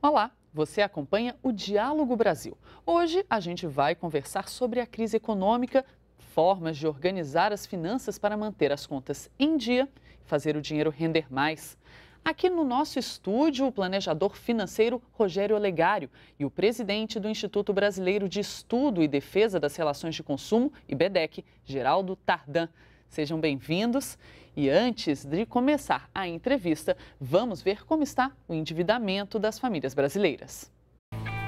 Olá, você acompanha o Diálogo Brasil. Hoje a gente vai conversar sobre a crise econômica, formas de organizar as finanças para manter as contas em dia e fazer o dinheiro render mais. Aqui no nosso estúdio, o planejador financeiro Rogério Olegário e o presidente do Instituto Brasileiro de Estudo e Defesa das Relações de Consumo, IBDEC, Geraldo Tardan. Sejam bem-vindos. E antes de começar a entrevista, vamos ver como está o endividamento das famílias brasileiras.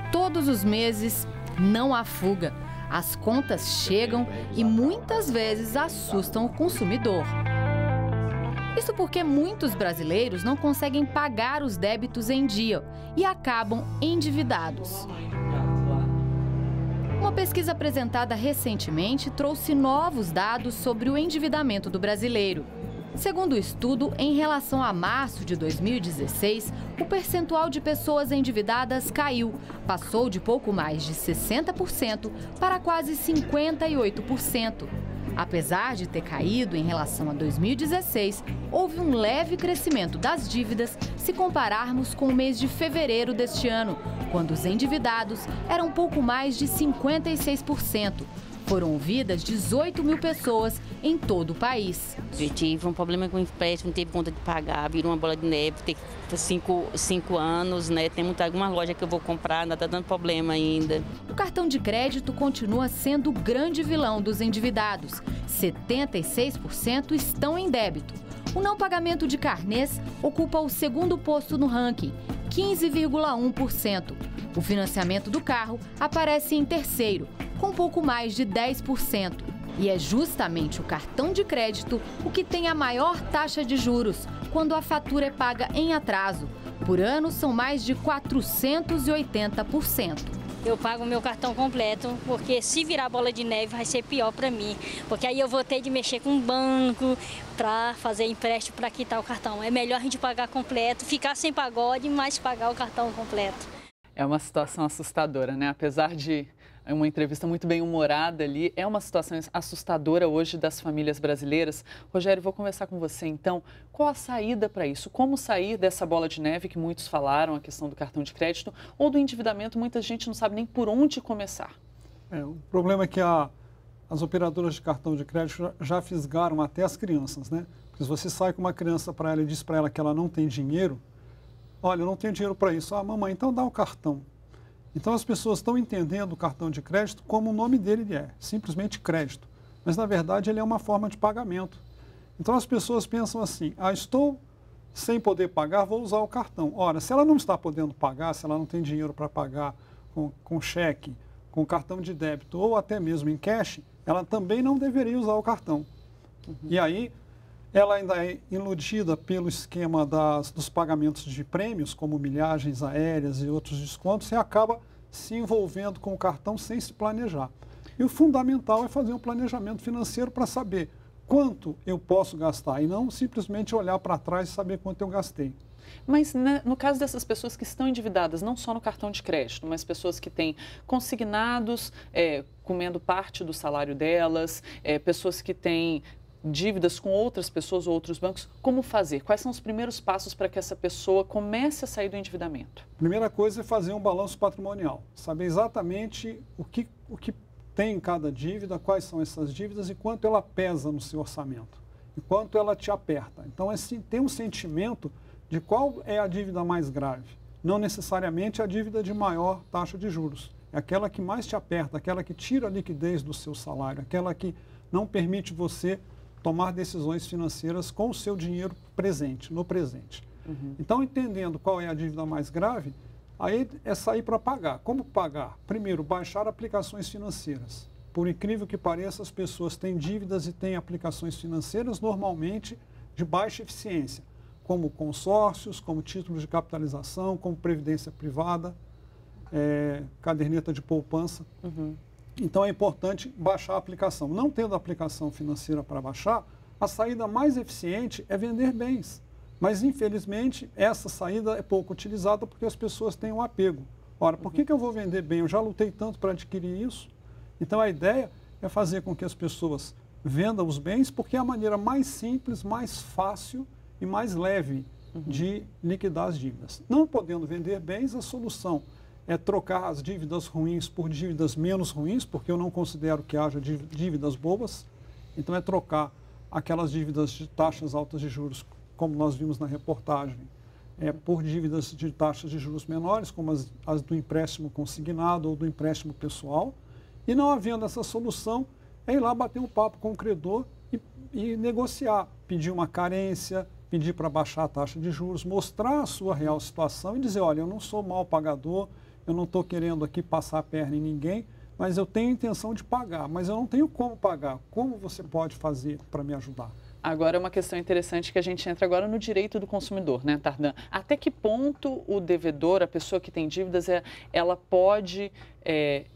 Todos os meses, não há fuga. As contas chegam e muitas vezes assustam o consumidor. Isso porque muitos brasileiros não conseguem pagar os débitos em dia e acabam endividados. Uma pesquisa apresentada recentemente trouxe novos dados sobre o endividamento do brasileiro. Segundo o estudo, em relação a março de 2016, o percentual de pessoas endividadas caiu, passou de pouco mais de 60% para quase 58%. Apesar de ter caído em relação a 2016, houve um leve crescimento das dívidas se compararmos com o mês de fevereiro deste ano, quando os endividados eram pouco mais de 56%. Foram ouvidas 18 mil pessoas em todo o país. Eu tive um problema com o empréstimo, não teve conta de pagar, virou uma bola de neve, tem 5 anos, né? Tem alguma loja que eu vou comprar, ainda está dando problema ainda. O cartão de crédito continua sendo o grande vilão dos endividados. 76% estão em débito. O não pagamento de carnês ocupa o segundo posto no ranking, 15,1%. O financiamento do carro aparece em terceiro, com pouco mais de 10%. E é justamente o cartão de crédito o que tem a maior taxa de juros, quando a fatura é paga em atraso. Por ano, são mais de 480%. Eu pago o meu cartão completo, porque se virar bola de neve vai ser pior para mim. Porque aí eu vou ter de mexer com o banco para fazer empréstimo para quitar o cartão. É melhor a gente pagar completo, ficar sem pagode, mas pagar o cartão completo. É uma situação assustadora, né? Apesar de uma entrevista muito bem humorada ali, é uma situação assustadora hoje das famílias brasileiras. Rogério, vou conversar com você então. Qual a saída para isso? Como sair dessa bola de neve que muitos falaram, a questão do cartão de crédito, ou do endividamento? Muita gente não sabe nem por onde começar. O problema é que as operadoras de cartão de crédito já fisgaram até as crianças, né? Porque se você sai com uma criança para ela e diz para ela que ela não tem dinheiro, olha, eu não tenho dinheiro para isso. Ah, mamãe, então dá o cartão. Então as pessoas estão entendendo o cartão de crédito como o nome dele é, simplesmente crédito. Mas na verdade ele é uma forma de pagamento. Então as pessoas pensam assim, estou sem poder pagar, vou usar o cartão. Ora, se ela não está podendo pagar, se ela não tem dinheiro para pagar com cheque, com cartão de débito ou até mesmo em cash, ela também não deveria usar o cartão. E aí ela ainda é iludida pelo esquema dos pagamentos de prêmios, como milhagens aéreas e outros descontos, e acaba se envolvendo com o cartão sem se planejar. E o fundamental é fazer um planejamento financeiro para saber quanto eu posso gastar e não simplesmente olhar para trás e saber quanto eu gastei. Mas no caso dessas pessoas que estão endividadas, não só no cartão de crédito, mas pessoas que têm consignados, comendo parte do salário delas, pessoas que têm dívidas com outras pessoas ou outros bancos, como fazer? Quais são os primeiros passos para que essa pessoa comece a sair do endividamento? Primeira coisa é fazer um balanço patrimonial, saber exatamente o que tem em cada dívida, quais são essas dívidas e quanto ela pesa no seu orçamento, e quanto ela te aperta. Então, tem um sentimento de qual é a dívida mais grave, não necessariamente a dívida de maior taxa de juros. É aquela que mais te aperta, aquela que tira a liquidez do seu salário, aquela que não permite você tomar decisões financeiras com o seu dinheiro presente, no presente. Então, entendendo qual é a dívida mais grave, aí é sair para pagar. Como pagar? Primeiro, baixar aplicações financeiras. Por incrível que pareça, as pessoas têm dívidas e têm aplicações financeiras normalmente de baixa eficiência, como consórcios, como títulos de capitalização, como previdência privada, caderneta de poupança. Então é importante baixar a aplicação. Não tendo aplicação financeira para baixar, a saída mais eficiente é vender bens. Mas, infelizmente, essa saída é pouco utilizada porque as pessoas têm um apego. Ora, por que eu vou vender bem? Eu já lutei tanto para adquirir isso. Então a ideia é fazer com que as pessoas vendam os bens porque é a maneira mais simples, mais fácil e mais leve de liquidar as dívidas. Não podendo vender bens, a solução é trocar as dívidas ruins por dívidas menos ruins, porque eu não considero que haja dívidas bobas. Então, é trocar aquelas dívidas de taxas altas de juros, como nós vimos na reportagem, por dívidas de taxas de juros menores, como as do empréstimo consignado ou do empréstimo pessoal. E não havendo essa solução, é ir lá bater um papo com o credor e negociar, pedir uma carência, pedir para baixar a taxa de juros, mostrar a sua real situação e dizer, olha, eu não sou mal pagador, eu não estou querendo aqui passar a perna em ninguém, mas eu tenho intenção de pagar, mas eu não tenho como pagar. Como você pode fazer para me ajudar? Agora, uma questão interessante que a gente entra agora no direito do consumidor, né, Tardan? Até que ponto o devedor, a pessoa que tem dívidas, ela pode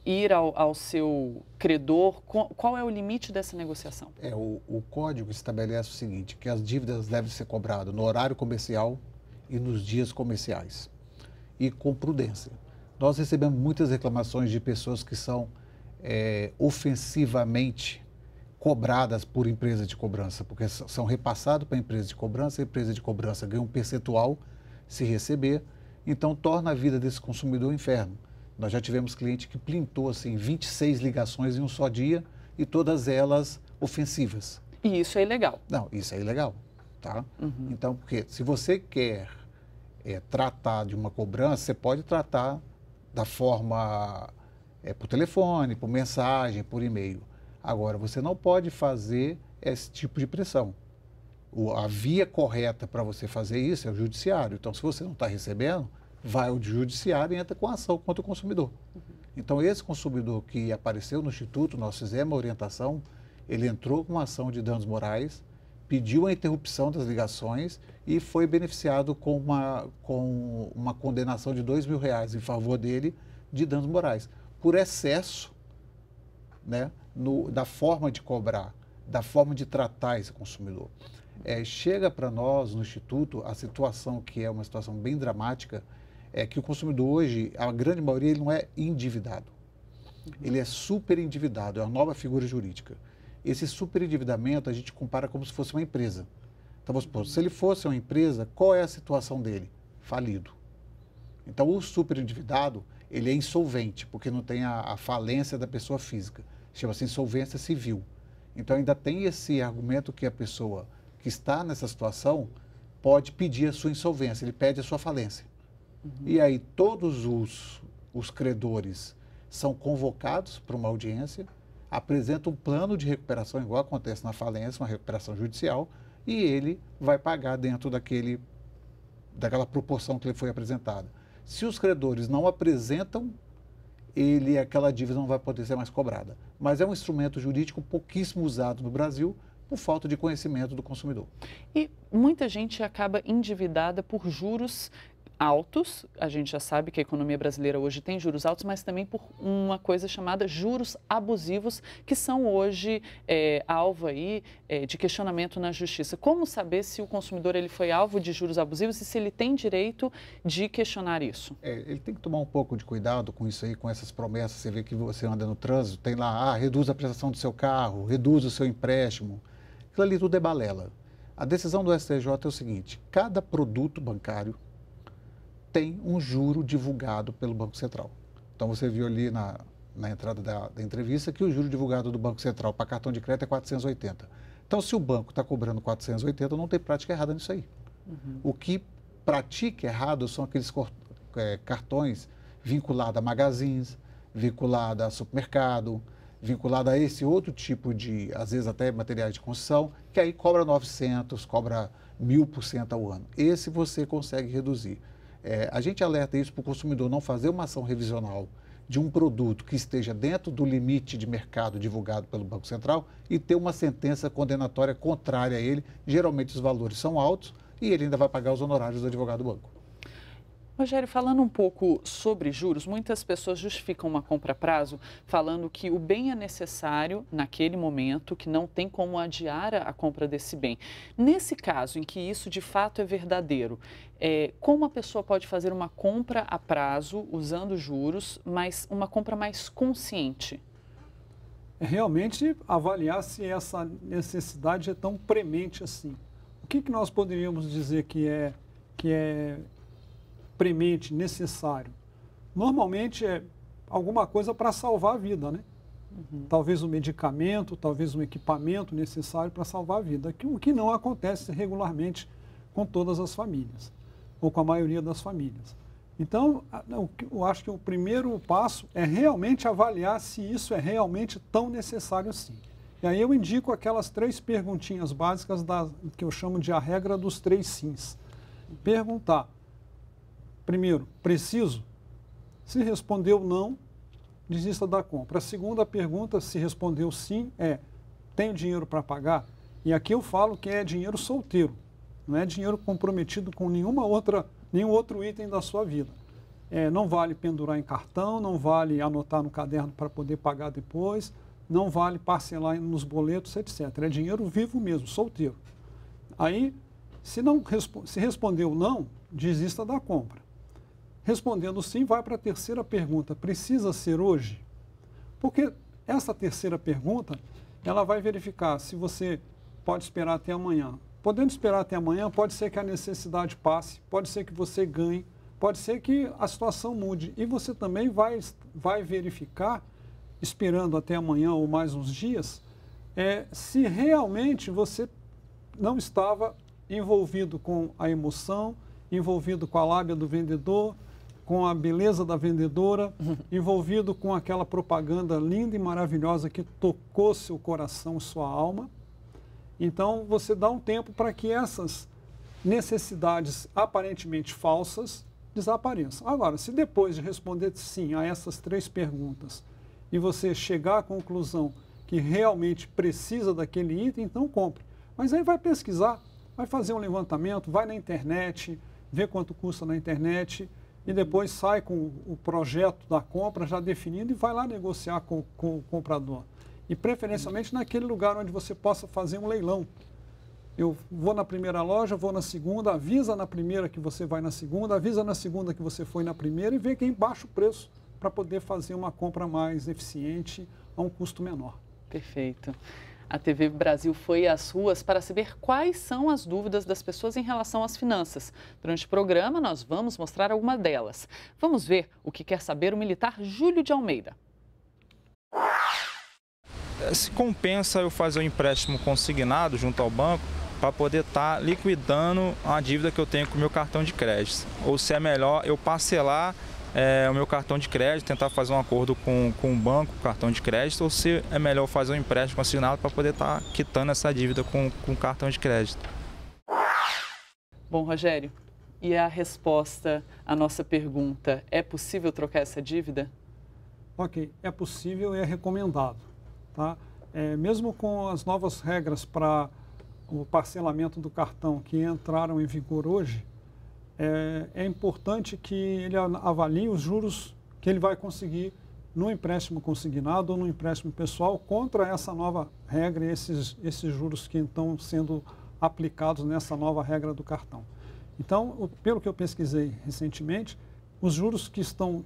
ir ao seu credor? Qual é o limite dessa negociação? O código estabelece o seguinte, que as dívidas devem ser cobradas no horário comercial e nos dias comerciais, e com prudência. Nós recebemos muitas reclamações de pessoas que são ofensivamente cobradas por empresa de cobrança, porque são repassados para a empresa de cobrança ganha um percentual se receber, então torna a vida desse consumidor um inferno. Nós já tivemos cliente que printou assim, 26 ligações em um só dia e todas elas ofensivas. E isso é ilegal? Não, isso é ilegal, tá? Então, porque se você quer tratar de uma cobrança, você pode tratar da forma por telefone, por mensagem, por e-mail. Agora, você não pode fazer esse tipo de pressão. A via correta para você fazer isso é o judiciário. Então, se você não está recebendo, vai ao judiciário e entra com ação contra o consumidor. Então, esse consumidor que apareceu no Instituto, nós fizemos a orientação, ele entrou com uma ação de danos morais, pediu a interrupção das ligações e foi beneficiado com uma condenação de R$2.000 em favor dele de danos morais, por excesso, né, da forma de cobrar, da forma de tratar esse consumidor. Chega para nós, no Instituto, a situação que é uma situação bem dramática, é que o consumidor hoje, a grande maioria, ele não é endividado. Ele é superendividado, é uma nova figura jurídica. Esse superendividamento a gente compara como se fosse uma empresa. Então, vamos supor, se ele fosse uma empresa, qual é a situação dele? Falido. Então, o superendividado, ele é insolvente, porque não tem a falência da pessoa física. Chama-se insolvência civil. Então, ainda tem esse argumento que a pessoa que está nessa situação pode pedir a sua insolvência, ele pede a sua falência. E aí, todos os credores são convocados para uma audiência, apresentam um plano de recuperação, igual acontece na falência, uma recuperação judicial, e ele vai pagar dentro daquela proporção que lhe foi apresentada. Se os credores não apresentam, aquela dívida não vai poder ser mais cobrada. Mas é um instrumento jurídico pouquíssimo usado no Brasil por falta de conhecimento do consumidor. E muita gente acaba endividada por juros altos. A gente já sabe que a economia brasileira hoje tem juros altos, mas também por uma coisa chamada juros abusivos, que são hoje alvo aí, de questionamento na justiça. Como saber se o consumidor ele foi alvo de juros abusivos e se ele tem direito de questionar isso? Ele tem que tomar um pouco de cuidado com isso aí, com essas promessas. Você vê que você anda no trânsito, tem lá, reduz a prestação do seu carro, reduz o seu empréstimo. Aquilo ali tudo é balela. A decisão do STJ é o seguinte, cada produto bancário tem um juro divulgado pelo Banco Central. Então, você viu ali na entrada da entrevista que o juro divulgado do Banco Central para cartão de crédito é 480. Então, se o banco está cobrando 480, não tem prática errada nisso aí. O que pratica errado são aqueles cartões vinculados a magazines, vinculados a supermercado, vinculados a esse outro tipo de, às vezes até materiais de construção, que aí cobra 900, cobra 1000% ao ano. Esse você consegue reduzir. A gente alerta isso para o consumidor não fazer uma ação revisional de um produto que esteja dentro do limite de mercado divulgado pelo Banco Central e ter uma sentença condenatória contrária a ele. Geralmente os valores são altos e ele ainda vai pagar os honorários do advogado do banco. Rogério, falando um pouco sobre juros, muitas pessoas justificam uma compra a prazo falando que o bem é necessário naquele momento, que não tem como adiar a compra desse bem. Nesse caso, em que isso de fato é verdadeiro, como a pessoa pode fazer uma compra a prazo usando juros, mas uma compra mais consciente? Realmente avaliar se essa necessidade é tão premente assim. O que nós poderíamos dizer que é que é premente, necessário, normalmente é alguma coisa para salvar a vida, né? Talvez um medicamento, talvez um equipamento necessário para salvar a vida, o que não acontece regularmente com todas as famílias, ou com a maioria das famílias. Então, eu acho que o primeiro passo é realmente avaliar se isso é realmente tão necessário assim. E aí eu indico aquelas 3 perguntinhas básicas que eu chamo de a regra dos 3 sims. Perguntar, primeiro, preciso? Se respondeu não, desista da compra. A segunda pergunta, se respondeu sim, tenho dinheiro para pagar? E aqui eu falo que é dinheiro solteiro, não é dinheiro comprometido com nenhum outro item da sua vida. Não vale pendurar em cartão, não vale anotar no caderno para poder pagar depois, não vale parcelar nos boletos, etc. É dinheiro vivo mesmo, solteiro. Aí, se respondeu não, desista da compra. Respondendo sim, vai para a terceira pergunta, precisa ser hoje? Porque essa terceira pergunta, ela vai verificar se você pode esperar até amanhã. Podendo esperar até amanhã, pode ser que a necessidade passe, pode ser que você ganhe, pode ser que a situação mude. E você também vai verificar, esperando até amanhã ou mais uns dias, se realmente você não estava envolvido com a emoção, envolvido com a lábia do vendedor, com a beleza da vendedora, envolvido com aquela propaganda linda e maravilhosa que tocou seu coração, sua alma. Então, você dá um tempo para que essas necessidades aparentemente falsas desapareçam. Agora, se depois de responder sim a essas 3 perguntas e você chegar à conclusão que realmente precisa daquele item, então compre. Mas aí vai pesquisar, vai fazer um levantamento, vai na internet, vê quanto custa na internet e depois sai com o projeto da compra já definido e vai lá negociar com o comprador. E preferencialmente naquele lugar onde você possa fazer um leilão. Eu vou na primeira loja, vou na segunda, avisa na primeira que você vai na segunda, avisa na segunda que você foi na primeira e vê quem baixa o preço para poder fazer uma compra mais eficiente a um custo menor. Perfeito. A TV Brasil foi às ruas para saber quais são as dúvidas das pessoas em relação às finanças. Durante o programa, nós vamos mostrar alguma delas. Vamos ver o que quer saber o militar Júlio de Almeida. Se compensa eu fazer um empréstimo consignado junto ao banco para poder estar liquidando a dívida que eu tenho com o meu cartão de crédito. Ou se é melhor eu parcelar o meu cartão de crédito, tentar fazer um acordo com o banco, cartão de crédito, ou se é melhor fazer um empréstimo consignado para poder estar quitando essa dívida com o cartão de crédito. Bom, Rogério, e a resposta à nossa pergunta, é possível trocar essa dívida? Ok, é possível e é recomendado. Tá? Mesmo com as novas regras para o parcelamento do cartão que entraram em vigor hoje, é importante que ele avalie os juros que ele vai conseguir no empréstimo consignado ou no empréstimo pessoal contra essa nova regra e esses juros que estão sendo aplicados nessa nova regra do cartão. Então, pelo que eu pesquisei recentemente, os juros que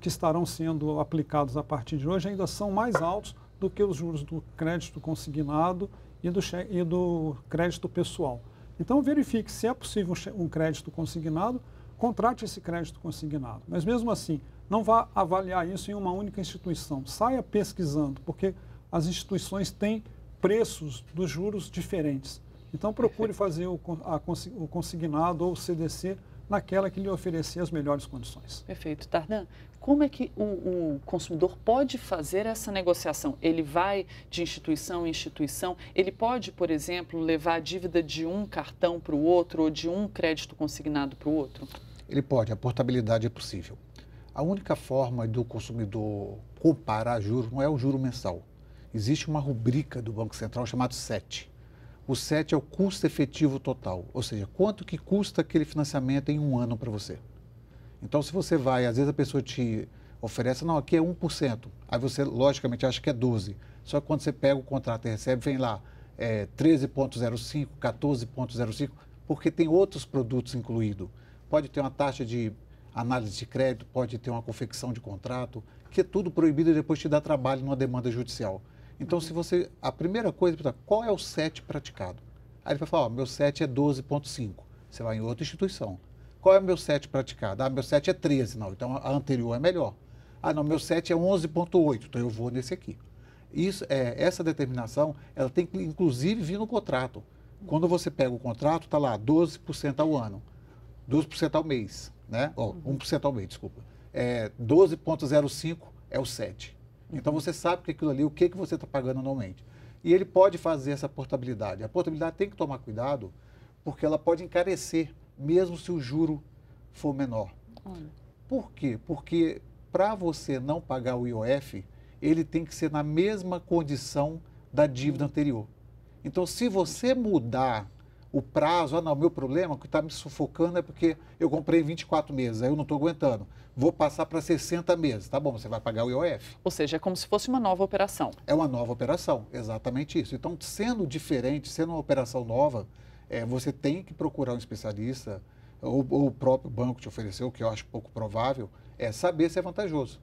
estarão sendo aplicados a partir de hoje ainda são mais altos do que os juros do crédito consignado e do crédito pessoal. Então, verifique se é possível um crédito consignado, contrate esse crédito consignado. Mas, mesmo assim, não vá avaliar isso em uma única instituição. Saia pesquisando, porque as instituições têm preços dos juros diferentes. Então, procure fazer o consignado ou o CDC naquela que lhe oferecer as melhores condições. Perfeito. Tardan, como é que o consumidor pode fazer essa negociação? Ele vai de instituição em instituição? Ele pode, por exemplo, levar a dívida de um cartão para o outro ou de um crédito consignado para o outro? Ele pode, a portabilidade é possível. A única forma do consumidor comparar juros não é o juro mensal. Existe uma rubrica do Banco Central chamada SET. O SET é o custo efetivo total, ou seja, quanto que custa aquele financiamento em um ano para você. Então, se você vai, às vezes a pessoa te oferece, não, aqui é 1%, aí você logicamente acha que é 12%, só que quando você pega o contrato e recebe, vem lá 13,05%, 14,05%, porque tem outros produtos incluídos. Pode ter uma taxa de análise de crédito, pode ter uma confecção de contrato, que é tudo proibido e depois te dá trabalho numa demanda judicial. Então, se você, a primeira coisa, qual é o SET praticado? Aí ele vai falar, meu SET é 12,5. Você vai em outra instituição. Qual é o meu CET praticado? Ah, meu CET é 13, não, então a anterior é melhor. Ah, não, meu CET é 11,8, então eu vou nesse aqui. Essa determinação, ela tem que inclusive vir no contrato. Quando você pega o contrato, está lá 12% ao ano, 12% ao mês, né? 1% ao mês, desculpa. 12,05 é o CET. Então você sabe que aquilo ali, o que você está pagando anualmente. E ele pode fazer essa portabilidade. A portabilidade tem que tomar cuidado, porque ela pode encarecer, mesmo se o juro for menor. Por quê? Porque para você não pagar o IOF, ele tem que ser na mesma condição da dívida anterior. Então, se você mudar o prazo, não, meu problema que está me sufocando é porque eu comprei 24 meses, aí eu não estou aguentando. Vou passar para 60 meses. Tá bom, você vai pagar o IOF. Ou seja, é como se fosse uma nova operação. É uma nova operação, exatamente isso. Então, sendo diferente, sendo uma operação nova, você tem que procurar um especialista, ou o próprio banco te ofereceu, que eu acho pouco provável, saber se é vantajoso.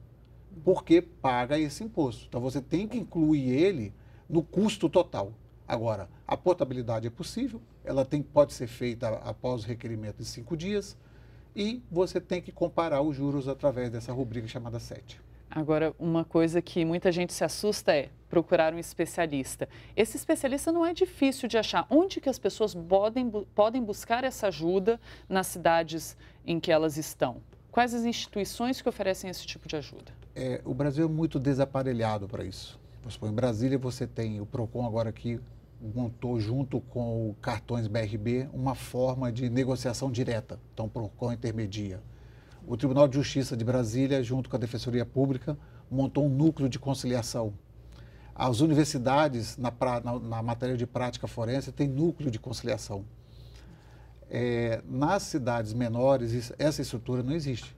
Porque paga esse imposto. Então, você tem que incluir ele no custo total. Agora, a portabilidade é possível, ela pode ser feita após o requerimento de 5 dias e você tem que comparar os juros através dessa rubrica chamada CET. Agora, uma coisa que muita gente se assusta é procurar um especialista. Esse especialista não é difícil de achar. Onde que as pessoas podem buscar essa ajuda nas cidades em que elas estão? Quais as instituições que oferecem esse tipo de ajuda? O Brasil é muito desaparelhado para isso. Em Brasília você tem o PROCON agora que montou junto com o Cartões BRB uma forma de negociação direta. Então o PROCON intermedia. O Tribunal de Justiça de Brasília, junto com a Defensoria Pública, montou um núcleo de conciliação. As universidades, na matéria de prática forense, tem núcleo de conciliação. Nas cidades menores, essa estrutura não existe.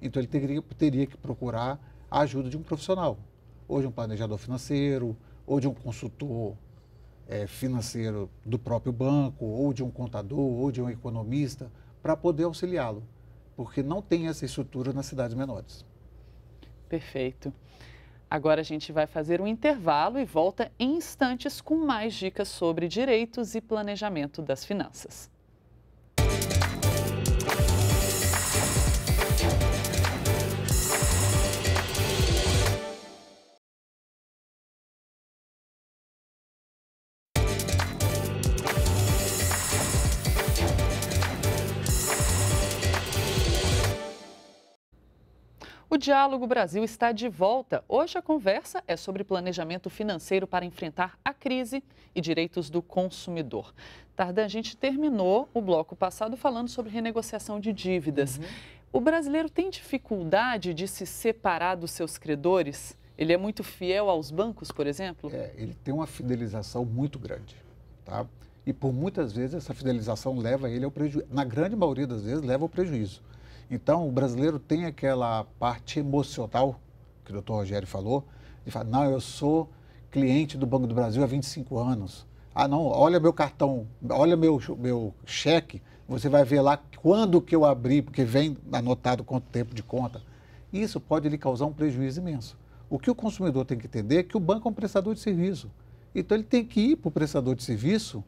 Então, ele teria que procurar a ajuda de um profissional, ou de um planejador financeiro, ou de um consultor financeiro do próprio banco, ou de um contador, ou de um economista, para poder auxiliá-lo, porque não tem essa estrutura nas cidades menores. Perfeito. Agora a gente vai fazer um intervalo e volta em instantes com mais dicas sobre direitos e planejamento das finanças. O Diálogo Brasil está de volta. Hoje a conversa é sobre planejamento financeiro para enfrentar a crise e direitos do consumidor. Tardan, a gente terminou o bloco passado falando sobre renegociação de dívidas. O brasileiro tem dificuldade de se separar dos seus credores? Ele é muito fiel aos bancos, por exemplo? Ele tem uma fidelização muito grande, tá? E por muitas vezes essa fidelização leva ele ao prejuízo. Na grande maioria das vezes leva ao prejuízo. Então, o brasileiro tem aquela parte emocional, que o doutor Rogério falou, de falar, não, eu sou cliente do Banco do Brasil há 25 anos. Ah, não, olha meu cartão, olha meu cheque, você vai ver lá quando que eu abri, porque vem anotado quanto tempo de conta. Isso pode lhe causar um prejuízo imenso. O que o consumidor tem que entender é que o banco é um prestador de serviço. Então, ele tem que ir para o prestador de serviço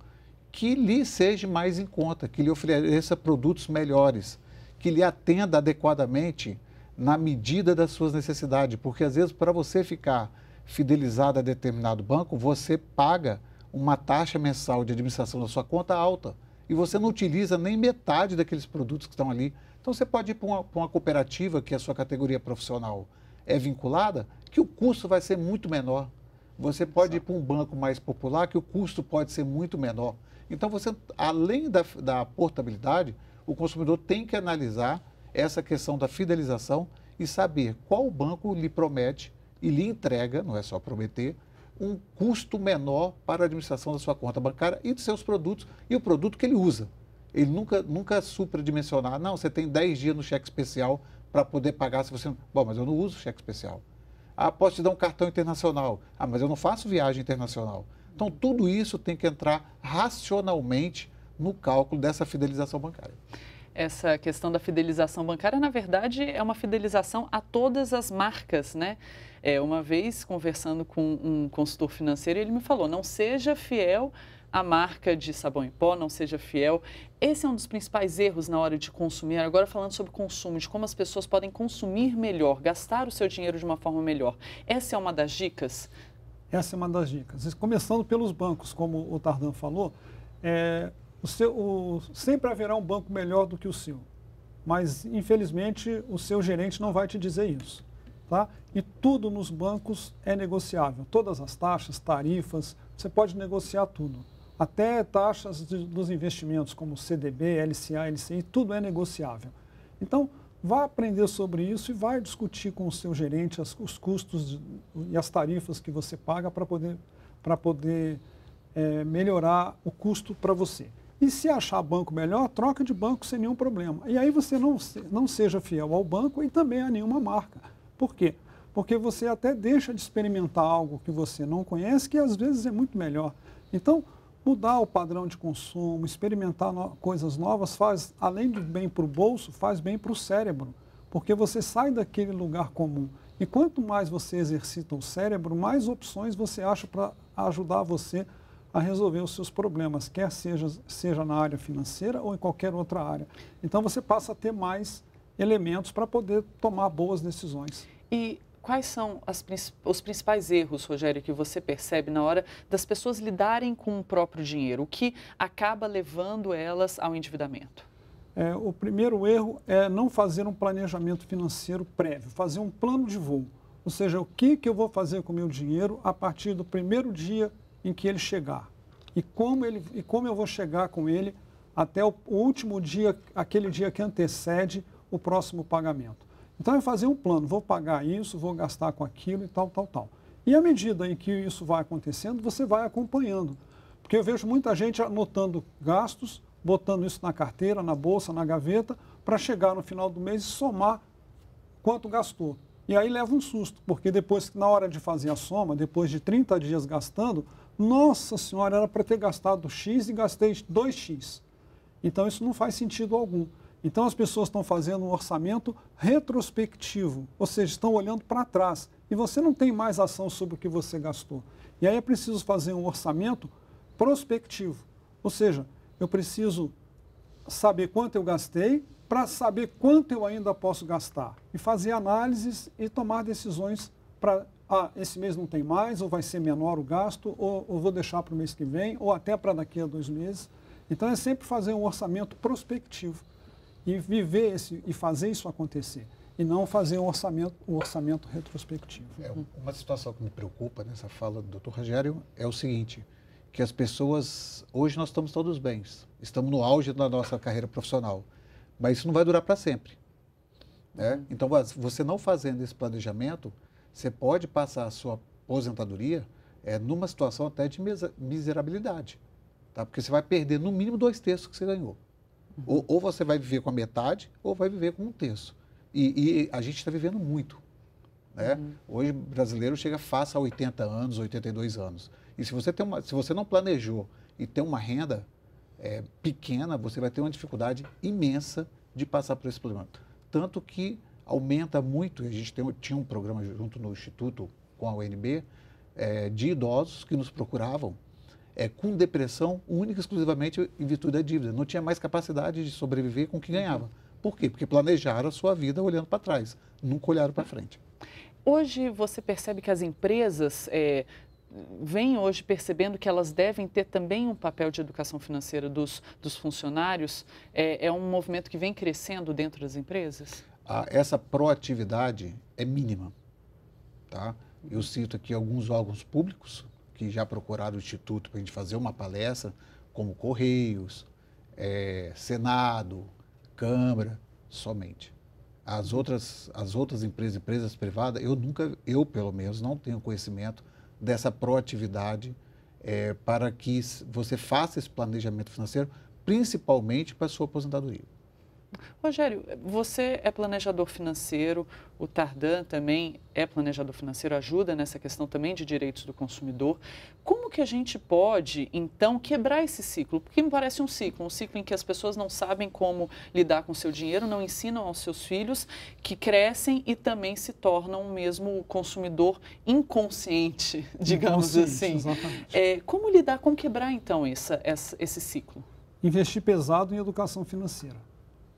que lhe seja mais em conta, que lhe ofereça produtos melhores, que lhe atenda adequadamente na medida das suas necessidades. Porque, às vezes, para você ficar fidelizado a determinado banco, você paga uma taxa mensal de administração da sua conta alta e você não utiliza nem metade daqueles produtos que estão ali. Então, você pode ir para uma cooperativa que a sua categoria profissional é vinculada, que o custo vai ser muito menor. Você pode ir para um banco mais popular, que o custo pode ser muito menor. Então, você, além da portabilidade, o consumidor tem que analisar essa questão da fidelização e saber qual banco lhe promete e lhe entrega, não é só prometer, um custo menor para a administração da sua conta bancária e dos seus produtos e o produto que ele usa. Ele nunca supradimensionar, não, você tem 10 dias no cheque especial para poder pagar se você... Bom, mas eu não uso cheque especial. Ah, posso te dar um cartão internacional. Ah, mas eu não faço viagem internacional. Então, tudo isso tem que entrar racionalmente no cálculo dessa fidelização bancária. Essa questão da fidelização bancária, na verdade, é uma fidelização a todas as marcas, né? Uma vez, conversando com um consultor financeiro, ele me falou, não seja fiel a marca de sabão em pó, não seja fiel. Esse é um dos principais erros na hora de consumir. Agora falando sobre consumo, de como as pessoas podem consumir melhor, gastar o seu dinheiro de uma forma melhor. Essa é uma das dicas? Essa é uma das dicas. Começando pelos bancos, como o Tardan falou, sempre haverá um banco melhor do que o seu. Mas, infelizmente, o seu gerente não vai te dizer isso. Tá? E tudo nos bancos é negociável. Todas as taxas, tarifas, você pode negociar tudo. Até taxas dos investimentos, como CDB, LCA, LCI, tudo é negociável. Então, vá aprender sobre isso e vai discutir com o seu gerente os custos e as tarifas que você paga para poder melhorar o custo para você. E se achar banco melhor, troca de banco sem nenhum problema. E aí você não seja fiel ao banco e também a nenhuma marca. Por quê? Porque você até deixa de experimentar algo que você não conhece, que às vezes é muito melhor. Então, mudar o padrão de consumo, experimentar coisas novas, faz, além de bem para o bolso, faz bem para o cérebro. Porque você sai daquele lugar comum. E quanto mais você exercita o cérebro, mais opções você acha para ajudar você a resolver os seus problemas, quer seja na área financeira ou em qualquer outra área. Então, você passa a ter mais elementos para poder tomar boas decisões. E quais são os principais erros, Rogério, que você percebe na hora das pessoas lidarem com o próprio dinheiro? O que acaba levando elas ao endividamento? O primeiro erro é não fazer um planejamento financeiro prévio, fazer um plano de voo. Ou seja, o que eu vou fazer com o meu dinheiro a partir do primeiro dia em que ele chegar. E como eu vou chegar com ele até o último dia, aquele dia que antecede o próximo pagamento. Então, é fazer um plano, vou pagar isso, vou gastar com aquilo e tal. E à medida em que isso vai acontecendo, você vai acompanhando. Porque eu vejo muita gente anotando gastos, botando isso na carteira, na bolsa, na gaveta, para chegar no final do mês e somar quanto gastou. E aí leva um susto, porque depois, na hora de fazer a soma, depois de 30 dias gastando, nossa senhora, era para ter gastado X e gastei 2X. Então, isso não faz sentido algum. Então, as pessoas estão fazendo um orçamento retrospectivo, ou seja, estão olhando para trás. E você não tem mais ação sobre o que você gastou. E aí é preciso fazer um orçamento prospectivo. Ou seja, eu preciso saber quanto eu gastei para saber quanto eu ainda posso gastar. E fazer análises e tomar decisões para, esse mês não tem mais, ou vai ser menor o gasto, ou vou deixar para o mês que vem, ou até para daqui a 2 meses. Então, é sempre fazer um orçamento prospectivo. E viver e fazer isso acontecer. E não fazer um orçamento retrospectivo. Uma situação que me preocupa nessa fala do Dr. Rogério é o seguinte, que as pessoas, hoje nós estamos todos bem, estamos no auge da nossa carreira profissional, mas isso não vai durar para sempre. Né? Então, você não fazendo esse planejamento, você pode passar a sua aposentadoria numa situação até de miserabilidade. Tá? Porque você vai perder no mínimo 2/3 que você ganhou. Ou você vai viver com a metade, ou vai viver com 1/3. E a gente está vivendo muito. Né? Hoje, o brasileiro chega fácil a 80 anos, 82 anos. E se você não planejou e tem uma renda pequena, você vai ter uma dificuldade imensa de passar por esse problema. Tanto que aumenta muito, a gente tinha um programa junto no Instituto com a UNB, de idosos que nos procuravam, com depressão única e exclusivamente em virtude da dívida. Não tinha mais capacidade de sobreviver com o que ganhava. Por quê? Porque planejaram a sua vida olhando para trás, nunca olharam para frente. Hoje você percebe que as empresas vêm hoje percebendo que elas devem ter também um papel de educação financeira dos funcionários? É um movimento que vem crescendo dentro das empresas? Essa proatividade é mínima. Tá? Eu cito aqui alguns órgãos públicos que já procuraram o Instituto para a gente fazer uma palestra, como Correios, Senado, Câmara, somente. As outras empresas privadas, eu pelo menos não tenho conhecimento dessa proatividade para que você faça esse planejamento financeiro, principalmente para a sua aposentadoria. Rogério, você é planejador financeiro, o Tardan também é planejador financeiro, ajuda nessa questão também de direitos do consumidor. Como que a gente pode, então, quebrar esse ciclo? Porque me parece um ciclo em que as pessoas não sabem como lidar com o seu dinheiro, não ensinam aos seus filhos, que crescem e também se tornam mesmo consumidor inconsciente, digamos assim. Exatamente. Como lidar, como quebrar, então, esse ciclo? Investir pesado em educação financeira.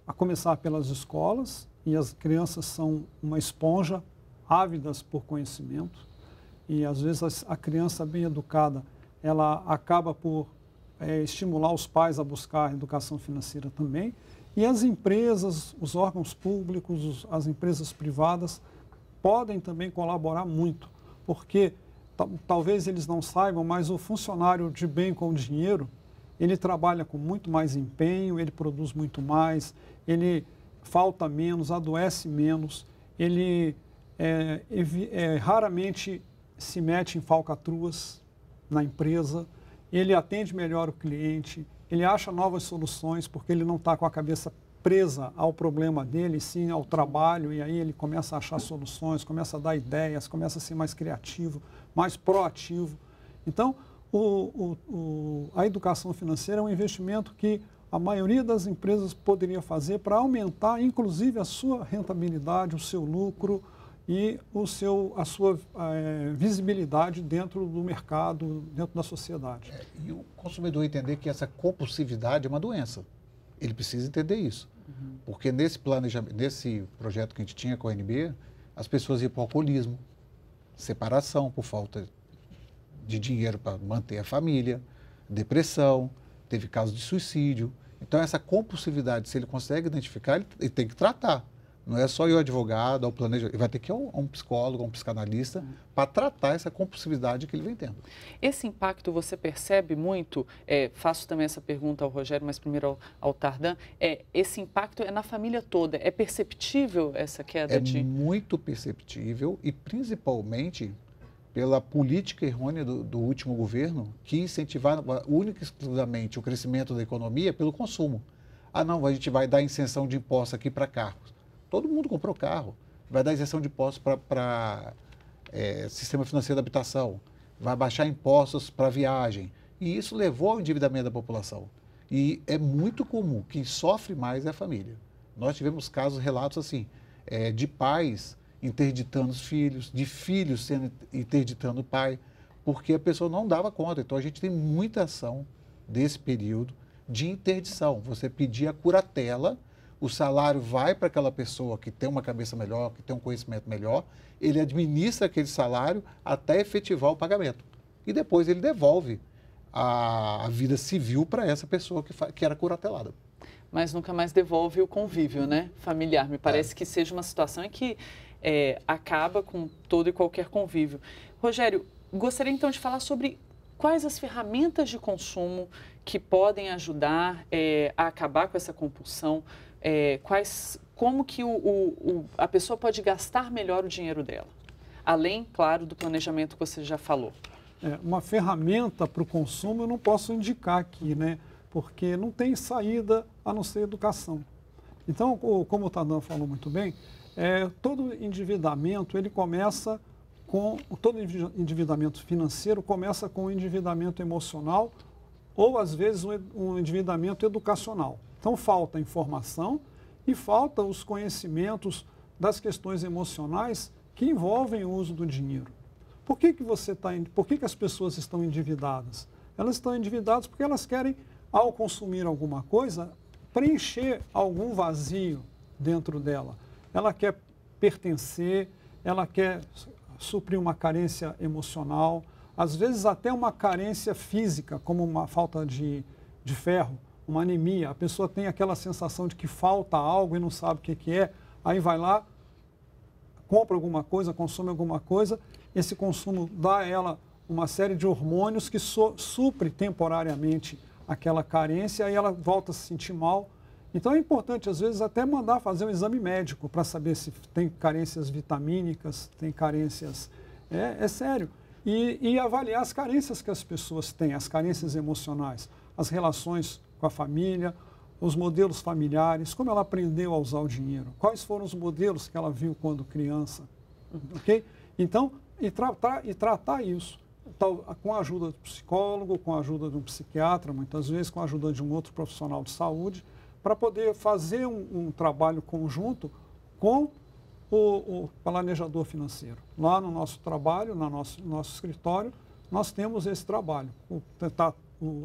A começar pelas escolas, e as crianças são uma esponja, ávidas por conhecimento, e às vezes a criança bem educada, ela acaba por estimular os pais a buscar a educação financeira também, e as empresas, os órgãos públicos, as empresas privadas podem também colaborar muito, porque talvez eles não saibam, mas o funcionário de bem com o dinheiro, ele trabalha com muito mais empenho, ele produz muito mais, ele falta menos, adoece menos, ele raramente se mete em falcatruas na empresa, ele atende melhor o cliente, ele acha novas soluções porque ele não está com a cabeça presa ao problema dele, sim ao trabalho, e aí ele começa a achar soluções, começa a dar ideias, começa a ser mais criativo, mais proativo. Então, a educação financeira é um investimento que a maioria das empresas poderia fazer para aumentar, inclusive, a sua rentabilidade, o seu lucro e a sua visibilidade dentro do mercado, dentro da sociedade. E o consumidor entender que essa compulsividade é uma doença. Ele precisa entender isso. Porque nesse projeto que a gente tinha com a ONB, as pessoas iam para o alcoolismo, separação por falta de dinheiro para manter a família, depressão, teve casos de suicídio. Então, essa compulsividade, se ele consegue identificar, ele tem que tratar. Não é só ir ao advogado, ao planejador, ele vai ter que ir a um psicólogo, a um psicanalista, para tratar essa compulsividade que ele vem tendo. Esse impacto você percebe muito, faço também essa pergunta ao Rogério, mas primeiro ao Tardan, esse impacto é na família toda, é perceptível essa queda de... É muito perceptível e principalmente pela política errônea do último governo, que incentivava única e exclusivamente o crescimento da economia pelo consumo. Ah, não, a gente vai dar isenção de impostos aqui para carros. Todo mundo comprou carro. Vai dar isenção de impostos para sistema financeiro da habitação. Vai baixar impostos para viagem. E isso levou ao endividamento da população. E é muito comum, quem sofre mais é a família. Nós tivemos casos, relatos assim, de pais interditando os filhos, de filhos interditando o pai, porque a pessoa não dava conta. Então, a gente tem muita ação desse período de interdição. Você pedir a curatela, o salário vai para aquela pessoa que tem uma cabeça melhor, que tem um conhecimento melhor, ele administra aquele salário até efetivar o pagamento. E depois ele devolve a vida civil para essa pessoa que era curatelada. Mas nunca mais devolve o convívio, né, familiar. Me parece que seja uma situação em que acaba com todo e qualquer convívio. Rogério, gostaria então de falar sobre quais as ferramentas de consumo que podem ajudar a acabar com essa compulsão, como que a pessoa pode gastar melhor o dinheiro dela, além, claro, do planejamento que você já falou. Uma ferramenta para o consumo eu não posso indicar aqui, né? Porque não tem saída a não ser educação. Então, como o Tardan falou muito bem, todo endividamento, todo endividamento financeiro começa com um endividamento emocional ou, às vezes, um endividamento educacional. Então, falta informação e falta os conhecimentos das questões emocionais que envolvem o uso do dinheiro. Por que as pessoas estão endividadas? Elas estão endividadas porque elas querem, ao consumir alguma coisa, preencher algum vazio dentro dela. Ela quer pertencer, ela quer suprir uma carência emocional, às vezes até uma carência física, como uma falta de ferro, uma anemia. A pessoa tem aquela sensação de que falta algo e não sabe o que é, aí vai lá, compra alguma coisa, consome alguma coisa, esse consumo dá a ela uma série de hormônios que supre temporariamente aquela carência, aí ela volta a se sentir mal. Então é importante, às vezes, até mandar fazer um exame médico para saber se tem carências vitamínicas, tem carências... É sério. E avaliar as carências que as pessoas têm, as carências emocionais, as relações com a família, os modelos familiares, como ela aprendeu a usar o dinheiro, quais foram os modelos que ela viu quando criança, ok? Então, e tratar isso com a ajuda do psicólogo, com a ajuda de um psiquiatra, muitas vezes com a ajuda de um outro profissional de saúde, para poder fazer um trabalho conjunto com o planejador financeiro. Lá no nosso trabalho, no nosso escritório, nós temos esse trabalho.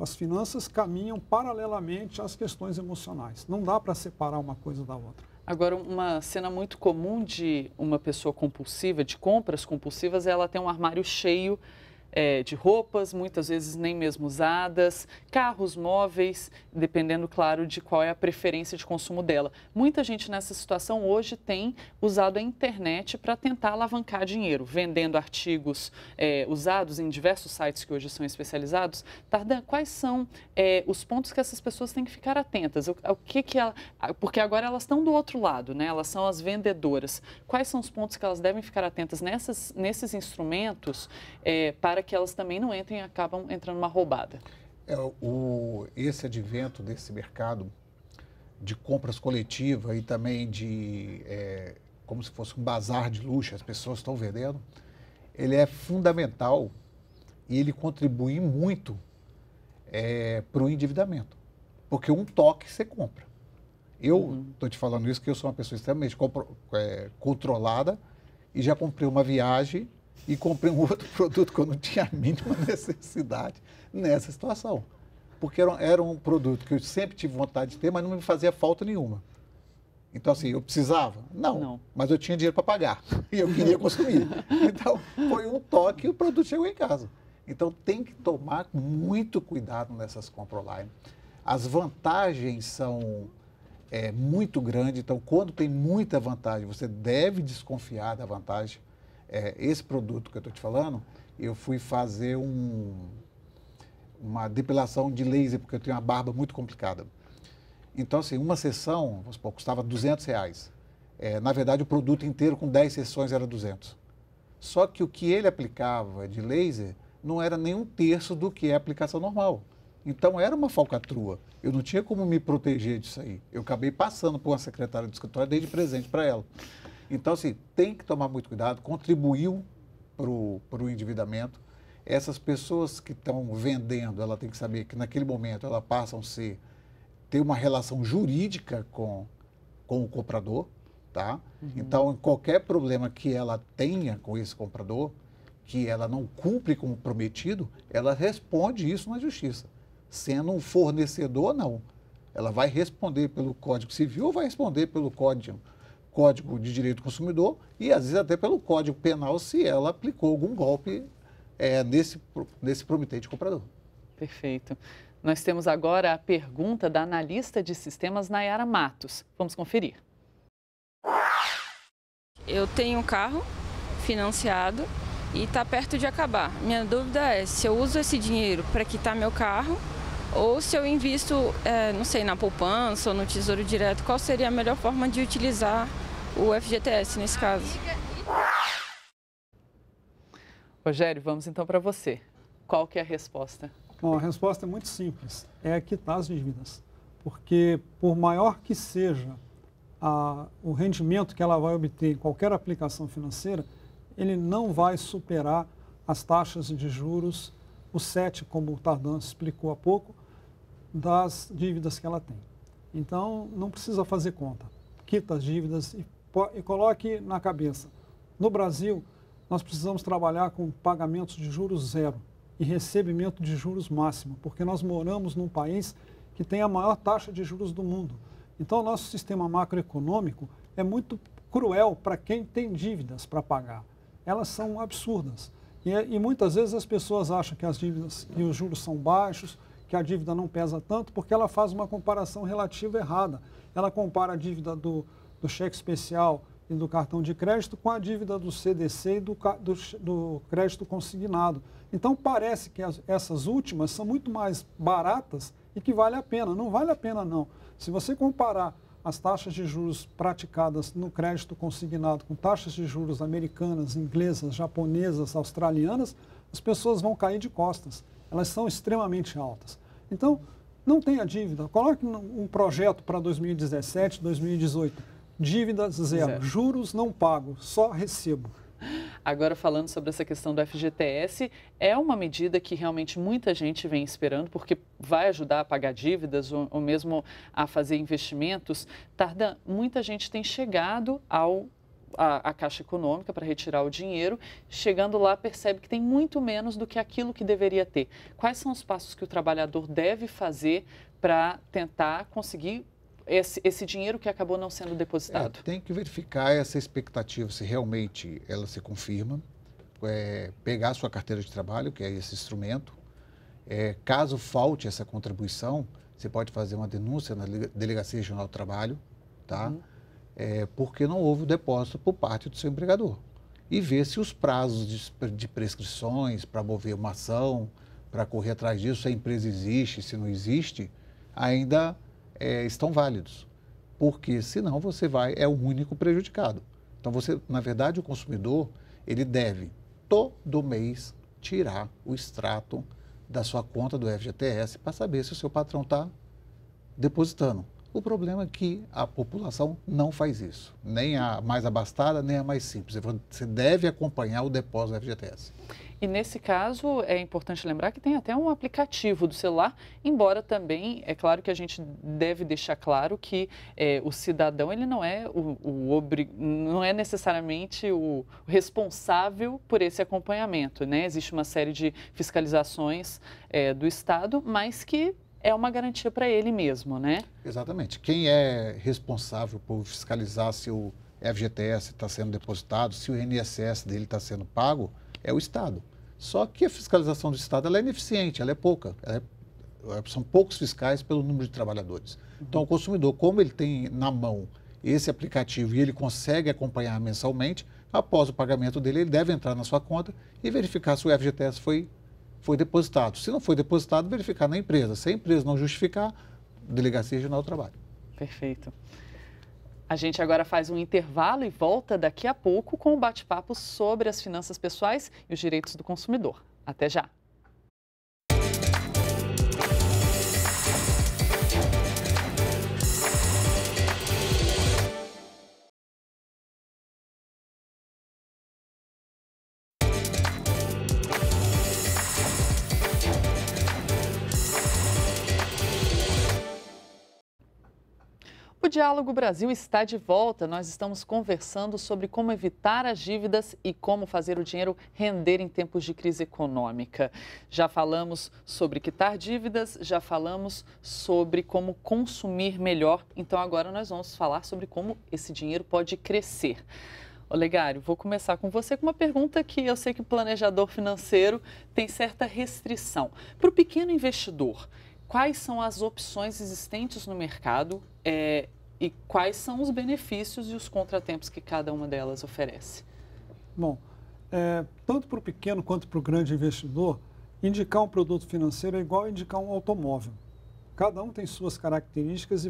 As finanças caminham paralelamente às questões emocionais. Não dá para separar uma coisa da outra. Agora, uma cena muito comum de uma pessoa compulsiva, de compras compulsivas, é ela ter um armário cheio de roupas, muitas vezes nem mesmo usadas, carros, móveis, dependendo, claro, de qual é a preferência de consumo dela. Muita gente nessa situação hoje tem usado a internet para tentar alavancar dinheiro, vendendo artigos usados em diversos sites que hoje são especializados. Tardan, quais são os pontos que essas pessoas têm que ficar atentas? Porque agora elas estão do outro lado, né? Elas são as vendedoras. Quais são os pontos que elas devem ficar atentas nesses instrumentos para que elas também não entrem e acabam entrando numa roubada? Esse advento desse mercado de compras coletivas e também como se fosse um bazar de luxo, as pessoas estão vendendo, ele é fundamental e ele contribui muito para o endividamento. Porque um toque você compra. Eu estou te falando isso porque eu sou uma pessoa extremamente controlada e já comprei uma viagem e comprei um outro produto que eu não tinha a mínima necessidade nessa situação. Porque era um produto que eu sempre tive vontade de ter, mas não me fazia falta nenhuma. Então, assim, eu precisava? Não. Mas eu tinha dinheiro para pagar e eu queria consumir. Então, foi um toque e o produto chegou em casa. Então, tem que tomar muito cuidado nessas compras online. As vantagens são muito grandes, então, quando tem muita vantagem, você deve desconfiar da vantagem. Esse produto que eu estou te falando, eu fui fazer uma depilação de laser, porque eu tenho uma barba muito complicada. Então, assim, uma sessão, vamos supor, custava R$200. Na verdade, o produto inteiro com 10 sessões era 200. Só que o que ele aplicava de laser não era nem um terço do que é a aplicação normal. Então, era uma falcatrua. Eu não tinha como me proteger disso aí. Eu acabei passando por uma secretária do escritório e dei de presente para ela. Então, assim, tem que tomar muito cuidado, contribuiu para o endividamento. Essas pessoas que estão vendendo, ela tem que saber que naquele momento elas passam a ter uma relação jurídica com o comprador, tá? Então, qualquer problema que ela tenha com esse comprador, que ela não cumpre como prometido, ela responde isso na justiça. Sendo um fornecedor, não. Ela vai responder pelo Código Civil ou vai responder pelo Código de Direito do Consumidor e, às vezes, até pelo Código Penal, se ela aplicou algum golpe nesse prometente comprador. Perfeito. Nós temos agora a pergunta da analista de sistemas Nayara Matos. Vamos conferir. Eu tenho um carro financiado e está perto de acabar. Minha dúvida é se eu uso esse dinheiro para quitar meu carro ou se eu invisto, não sei, na poupança ou no Tesouro Direto. Qual seria a melhor forma de utilizar o FGTS nesse caso? Rogério, vamos então para você. Qual que é a resposta? Bom, a resposta é muito simples, é quitar as dívidas. Porque por maior que seja o rendimento que ela vai obter em qualquer aplicação financeira, ele não vai superar as taxas de juros, o 7, como o Tardan explicou há pouco, das dívidas que ela tem. Então, não precisa fazer conta. Quita as dívidas e coloque na cabeça. No Brasil, nós precisamos trabalhar com pagamentos de juros zero e recebimento de juros máximo, porque nós moramos num país que tem a maior taxa de juros do mundo. Então, o nosso sistema macroeconômico é muito cruel para quem tem dívidas para pagar. Elas são absurdas. E muitas vezes as pessoas acham que as dívidas e os juros são baixos, que a dívida não pesa tanto, porque ela faz uma comparação relativa errada. Ela compara a dívida do cheque especial e do cartão de crédito com a dívida do CDC e do crédito consignado. Então, parece que essas últimas são muito mais baratas e que vale a pena. Não vale a pena, não. Se você comparar as taxas de juros praticadas no crédito consignado com taxas de juros americanas, inglesas, japonesas, australianas, as pessoas vão cair de costas. Elas são extremamente altas. Então, não tenha dívida. Coloque um projeto para 2017, 2018. Dívida zero. Juros não pago, só recebo. Agora, falando sobre essa questão do FGTS, é uma medida que realmente muita gente vem esperando, porque vai ajudar a pagar dívidas ou mesmo a fazer investimentos. Tardan, muita gente tem chegado à Caixa Econômica para retirar o dinheiro, chegando lá percebe que tem muito menos do que aquilo que deveria ter. Quais são os passos que o trabalhador deve fazer para tentar conseguir esse dinheiro que acabou não sendo depositado? Tem que verificar essa expectativa, se realmente ela se confirma, pegar a sua carteira de trabalho, que é esse instrumento. Caso falte essa contribuição, você pode fazer uma denúncia na Delegacia Regional do Trabalho, tá? Porque não houve o depósito por parte do seu empregador. E ver se os prazos de prescrições para mover uma ação, para correr atrás disso, se a empresa existe, se não existe, ainda estão válidos, porque senão você é o único prejudicado. Então na verdade, o consumidor, ele deve todo mês tirar o extrato da sua conta do FGTS para saber se o seu patrão está depositando. O problema é que a população não faz isso, nem a mais abastada, nem a mais simples. Você deve acompanhar o depósito do FGTS. E nesse caso, é importante lembrar que tem até um aplicativo do celular, embora também, é claro que a gente deve deixar claro que o cidadão, ele não é não é necessariamente o responsável por esse acompanhamento, né? Existe uma série de fiscalizações do Estado, mas que é uma garantia para ele mesmo, né? Exatamente. Quem é responsável por fiscalizar se o FGTS está sendo depositado, se o INSS dele está sendo pago, é o Estado. Só que a fiscalização do Estado ela é ineficiente, ela é pouca. São poucos fiscais pelo número de trabalhadores. Então, o consumidor, como ele tem na mão esse aplicativo e ele consegue acompanhar mensalmente, após o pagamento dele, ele deve entrar na sua conta e verificar se o FGTS foi depositado. Se não foi depositado, verificar na empresa. Se a empresa não justificar, Delegacia Regional do Trabalho. Perfeito. A gente agora faz um intervalo e volta daqui a pouco com um bate-papo sobre as finanças pessoais e os direitos do consumidor. Até já! O Diálogo Brasil está de volta. Nós estamos conversando sobre como evitar as dívidas e como fazer o dinheiro render em tempos de crise econômica. Já falamos sobre quitar dívidas, já falamos sobre como consumir melhor. Então agora nós vamos falar sobre como esse dinheiro pode crescer. Olegário, vou começar com você com uma pergunta que eu sei que o planejador financeiro tem certa restrição. Para o pequeno investidor, quais são as opções existentes no mercado e quais são os benefícios e os contratempos que cada uma delas oferece? Bom, tanto para o pequeno quanto para o grande investidor, indicar um produto financeiro é igual a indicar um automóvel. Cada um tem suas características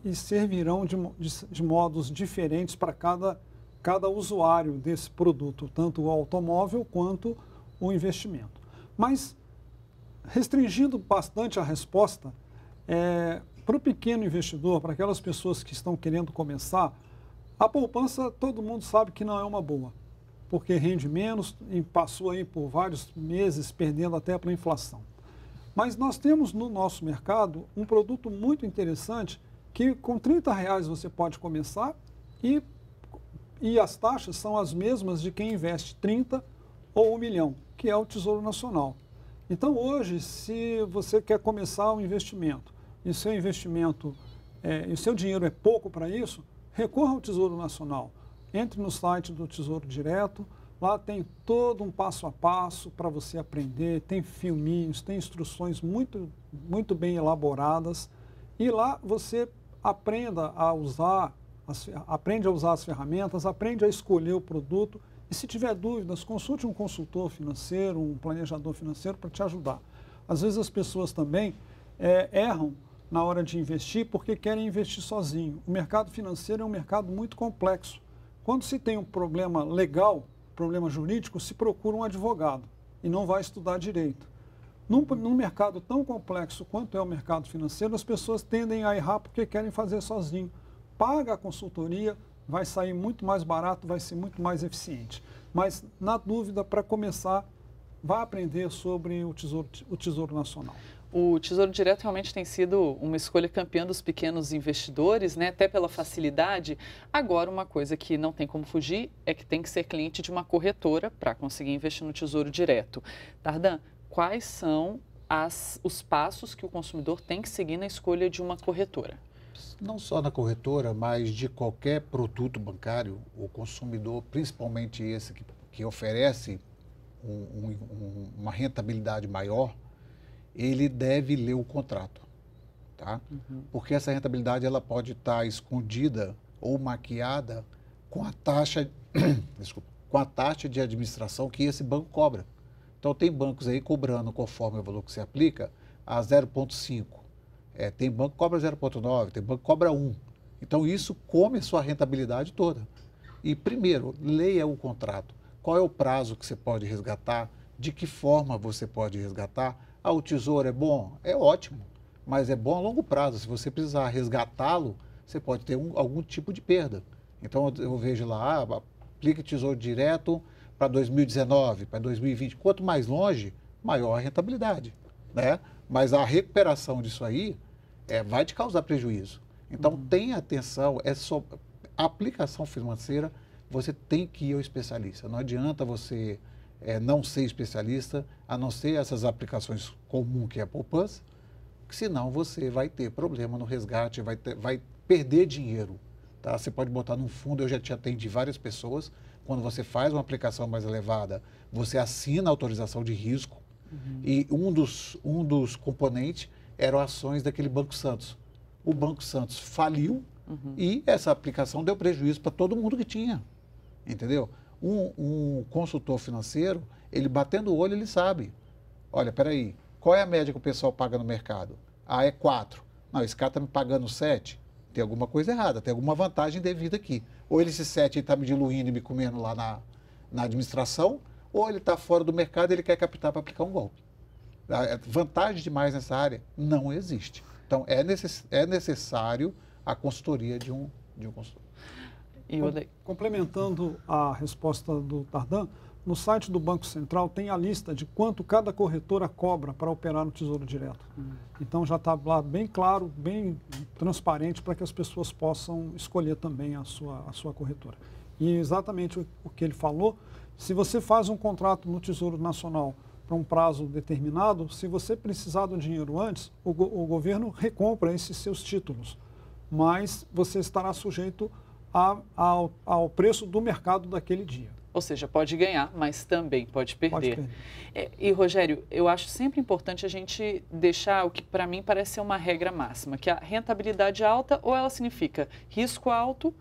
e servirão de modos diferentes para cada usuário desse produto, tanto o automóvel quanto o investimento. Mas, restringindo bastante a resposta, para o pequeno investidor, para aquelas pessoas que estão querendo começar, a poupança todo mundo sabe que não é uma boa, porque rende menos e passou aí por vários meses perdendo até pela inflação. Mas nós temos no nosso mercado um produto muito interessante que com R$30 você pode começar e as taxas são as mesmas de quem investe 30 ou 1 milhão, que é o Tesouro Nacional. Então hoje, se você quer começar um investimento e o seu investimento, e o seu dinheiro é pouco para isso, recorra ao Tesouro Nacional. Entre no site do Tesouro Direto, lá tem todo um passo a passo para você aprender, tem filminhos, tem instruções muito, muito bem elaboradas e lá você aprende a usar as ferramentas, aprende a escolher o produto e se tiver dúvidas, consulte um consultor financeiro, um planejador financeiro para te ajudar. Às vezes as pessoas também erram na hora de investir porque querem investir sozinho. O mercado financeiro é um mercado muito complexo. Quando se tem um problema legal, problema jurídico, se procura um advogado e não vai estudar direito. Num mercado tão complexo quanto é o mercado financeiro, as pessoas tendem a errar porque querem fazer sozinho. Paga a consultoria, vai sair muito mais barato, vai ser muito mais eficiente. Mas, na dúvida, para começar, vá aprender sobre o Tesouro Nacional. O Tesouro Direto realmente tem sido uma escolha campeã dos pequenos investidores, né? Até pela facilidade. Agora, uma coisa que não tem como fugir é que tem que ser cliente de uma corretora para conseguir investir no Tesouro Direto. Tardan, quais são os passos que o consumidor tem que seguir na escolha de uma corretora? Não só na corretora, mas de qualquer produto bancário, o consumidor, principalmente esse que oferece uma rentabilidade maior, ele deve ler o contrato, tá? Porque essa rentabilidade ela pode estar escondida ou maquiada com a taxa, com a taxa de administração que esse banco cobra. Então, tem bancos aí cobrando, conforme o valor que você aplica, a 0,5. Tem banco que cobra 0,9, tem banco que cobra 1. Então, isso come a sua rentabilidade toda. E, primeiro, leia o contrato. Qual é o prazo que você pode resgatar? De que forma você pode resgatar? O Tesouro é bom? É ótimo, mas é bom a longo prazo. Se você precisar resgatá-lo, você pode ter algum tipo de perda. Então, eu vejo lá, aplique Tesouro Direto para 2019, para 2020. Quanto mais longe, maior a rentabilidade, né? Mas a recuperação disso aí vai te causar prejuízo. Então, tenha atenção, a aplicação financeira, você tem que ir ao especialista. Não adianta você não ser especialista, a não ser essas aplicações comuns que é a poupança, senão você vai ter problema no resgate, vai perder dinheiro. Tá? Você pode botar num fundo, eu já te atendi várias pessoas, quando você faz uma aplicação mais elevada, você assina a autorização de risco, e um dos componentes eram ações daquele Banco Santos. O Banco Santos faliu e essa aplicação deu prejuízo para todo mundo que tinha, entendeu? Um consultor financeiro, ele batendo o olho, ele sabe. Olha, peraí, qual é a média que o pessoal paga no mercado? É 4. Não, esse cara está me pagando 7. Tem alguma coisa errada, tem alguma vantagem devida aqui. Ou esse 7 está me diluindo e me comendo lá na administração, ou ele está fora do mercado e ele quer captar para aplicar um golpe. Vantagem demais nessa área não existe. Então, é necessário a consultoria de um consultor. Complementando a resposta do Tardan, no site do Banco Central tem a lista de quanto cada corretora cobra para operar no Tesouro Direto. Então já está lá bem claro, bem transparente para que as pessoas possam escolher também a sua corretora. E exatamente o que ele falou, se você faz um contrato no Tesouro Nacional para um prazo determinado, se você precisar do dinheiro antes, o governo recompra esses seus títulos, mas você estará sujeito ao preço do mercado daquele dia. Ou seja, pode ganhar, mas também pode perder. E, Rogério, eu acho sempre importante a gente deixar o que para mim parece ser uma regra máxima, que a rentabilidade alta ou ela significa risco alto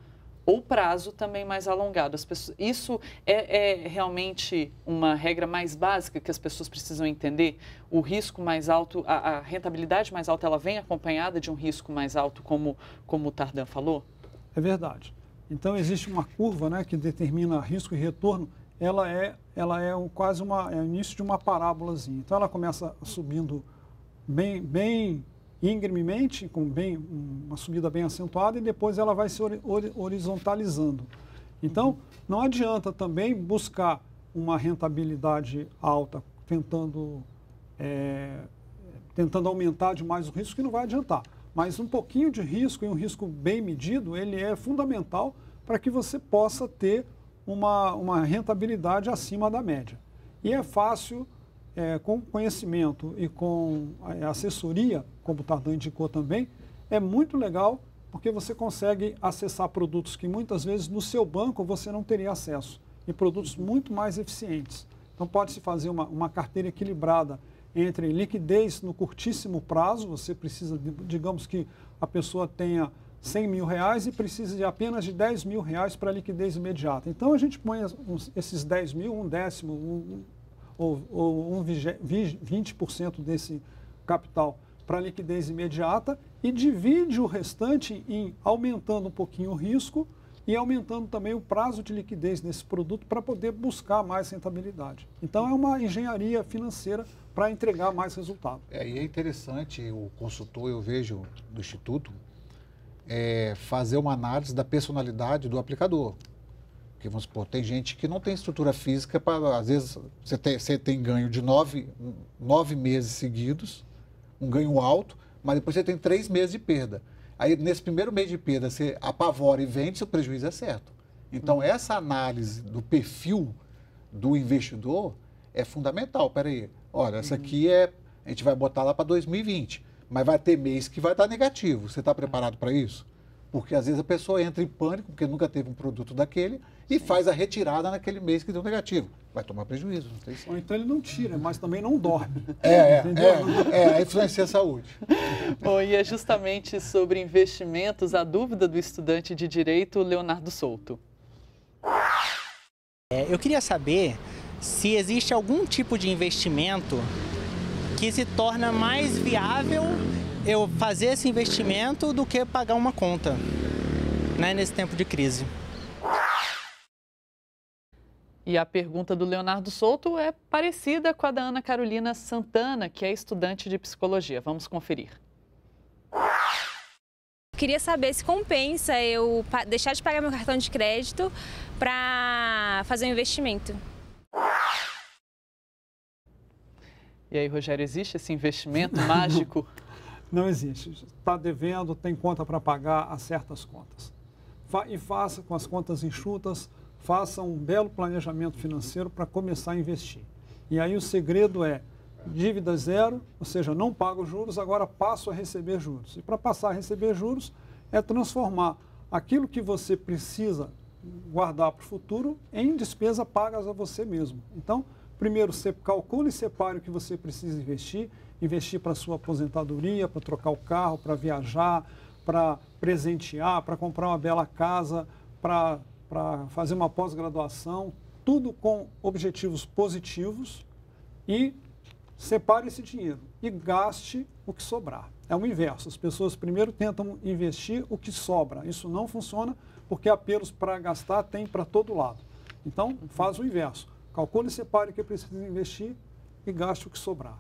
ou prazo também mais alongado. Isso é realmente uma regra mais básica que as pessoas precisam entender? O risco mais alto, a rentabilidade mais alta, ela vem acompanhada de um risco mais alto, como o Tardan falou? É verdade. Então, existe uma curva, né, que determina risco e retorno, ela é quase o início de uma parábolazinha. Então, ela começa subindo bem íngrememente, com uma subida bem acentuada, e depois ela vai se horizontalizando. Então, não adianta também buscar uma rentabilidade alta, tentando aumentar demais o risco, que não vai adiantar. Mas um pouquinho de risco, e um risco bem medido, ele é fundamental para que você possa ter uma rentabilidade acima da média. E é fácil, com conhecimento e com assessoria, como o Tardan indicou também, é muito legal, porque você consegue acessar produtos que muitas vezes no seu banco você não teria acesso, e produtos muito mais eficientes. Então pode-se fazer uma carteira equilibrada entre liquidez no curtíssimo prazo, você precisa, digamos que a pessoa tenha 100 mil reais e precisa de apenas de 10 mil reais para liquidez imediata. Então a gente põe esses 10 mil, um décimo, ou 20% desse capital para liquidez imediata e divide o restante em aumentando um pouquinho o risco e aumentando também o prazo de liquidez nesse produto para poder buscar mais rentabilidade. Então, é uma engenharia financeira para entregar mais resultado. E é interessante o consultor, eu vejo do Instituto, fazer uma análise da personalidade do aplicador. Porque, vamos supor, tem gente que não tem estrutura física para, às vezes, você tem ganho de 9 meses seguidos, um ganho alto, mas depois você tem 3 meses de perda. Aí, nesse primeiro mês de perda, você apavora e vende, seu prejuízo é certo. Então, essa análise do perfil do investidor é fundamental. Peraí, olha, essa aqui a gente vai botar lá para 2020, mas vai ter mês que vai dar negativo. Você está preparado para isso? Porque às vezes a pessoa entra em pânico, porque nunca teve um produto daquele, e faz a retirada naquele mês que deu negativo. Vai tomar prejuízo. Não tem Ou então ele não tira, mas também não dorme. Influencia a saúde. Bom, e é justamente sobre investimentos a dúvida do estudante de Direito, Leonardo Souto. Eu queria saber se existe algum tipo de investimento que se torna mais viável eu fazer esse investimento do que pagar uma conta, né, nesse tempo de crise. E a pergunta do Leonardo Souto é parecida com a da Ana Carolina Santana, que é estudante de psicologia. Vamos conferir. Queria saber se compensa eu deixar de pagar meu cartão de crédito para fazer um investimento. E aí, Rogério, existe esse investimento mágico? Não existe. Está devendo, tem conta para pagar, acerta as contas. E faça com as contas enxutas, faça um belo planejamento financeiro para começar a investir. E aí o segredo é dívida zero, ou seja, não pago juros, agora passo a receber juros. E para passar a receber juros é transformar aquilo que você precisa guardar para o futuro em despesa pagas a você mesmo. Então, primeiro, você calcule e separe o que você precisa investir para a sua aposentadoria, para trocar o carro, para viajar, para presentear, para comprar uma bela casa, para fazer uma pós-graduação, tudo com objetivos positivos, e separe esse dinheiro e gaste o que sobrar. É o inverso, as pessoas primeiro tentam investir o que sobra. Isso não funciona porque apelos para gastar tem para todo lado. Então, faz o inverso. Calcule e separe o que precisa investir e gaste o que sobrar.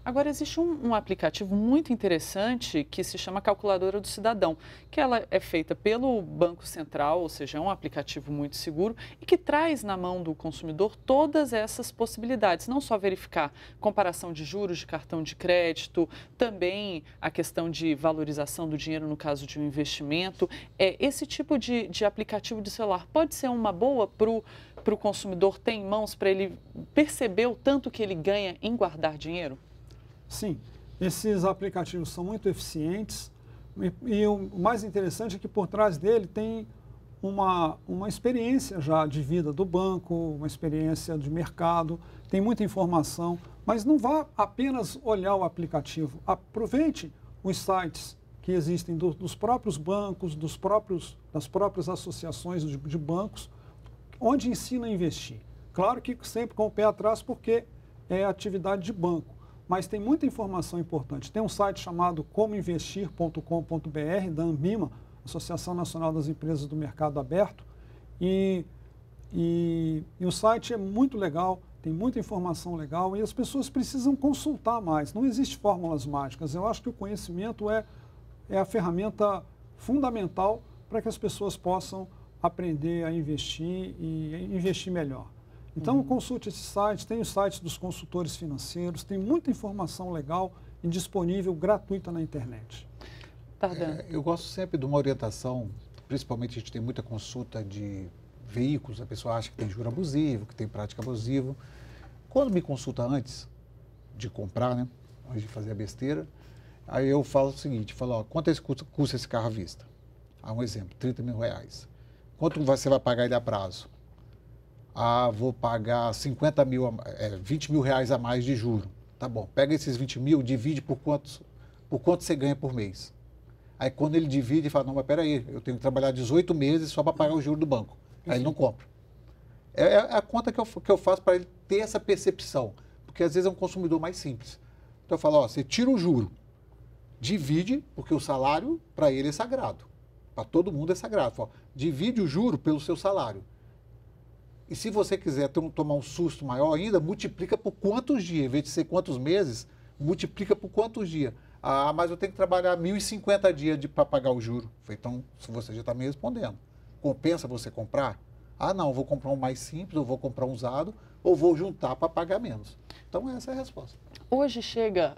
Agora, existe um aplicativo muito interessante que se chama Calculadora do Cidadão, que ela é feita pelo Banco Central, ou seja, é um aplicativo muito seguro e que traz na mão do consumidor todas essas possibilidades, não só verificar comparação de juros de cartão de crédito, também a questão de valorização do dinheiro no caso de um investimento. Esse tipo de aplicativo de celular pode ser uma boa para o consumidor ter em mãos, para ele perceber o tanto que ele ganha em guardar dinheiro? Sim, esses aplicativos são muito eficientes e o mais interessante é que por trás dele tem uma experiência já de vida do banco, uma experiência de mercado, tem muita informação, mas não vá apenas olhar o aplicativo. Aproveite os sites que existem dos próprios bancos, das próprias associações de bancos, onde ensina a investir. Claro que sempre com o pé atrás, porque é atividade de banco. Mas tem muita informação importante. Tem um site chamado comoinvestir.com.br, da Anbima, Associação Nacional das Empresas do Mercado Aberto, e o site é muito legal, tem muita informação legal e as pessoas precisam consultar mais. Não existe fórmulas mágicas. Eu acho que o conhecimento é a ferramenta fundamental para que as pessoas possam aprender a investir e investir melhor. Então, consulte esse site, tem os sites dos consultores financeiros, tem muita informação legal e disponível gratuita na internet. Eu gosto sempre de uma orientação, principalmente a gente tem muita consulta de veículos, a pessoa acha que tem juro abusivo, que tem prática abusiva. Quando me consulta antes de comprar, né, antes de fazer a besteira, aí eu falo o seguinte, quanto custa esse carro à vista? Um exemplo, R$30 mil. Quanto você vai pagar ele a prazo? Vou pagar 20 mil reais a mais de juro. Tá bom, pega esses 20 mil, divide por quanto você ganha por mês. Aí quando ele divide, ele fala, não, mas peraí, eu tenho que trabalhar 18 meses só para pagar o juro do banco. Aí ele não compra. É a conta que eu faço para ele ter essa percepção, porque às vezes é um consumidor mais simples. Então eu falo, você tira o juro, divide, porque o salário para ele é sagrado. Para todo mundo é sagrado. Fala, divide o juro pelo seu salário. E se você quiser tomar um susto maior ainda, multiplica por quantos dias. Em vez de ser quantos meses, multiplica por quantos dias. Ah, mas eu tenho que trabalhar 1.050 dias para pagar o juro. Então, se você já está me respondendo. Compensa você comprar? Ah, não, vou comprar um mais simples, ou vou comprar um usado, ou vou juntar para pagar menos. Então, essa é a resposta. Hoje chega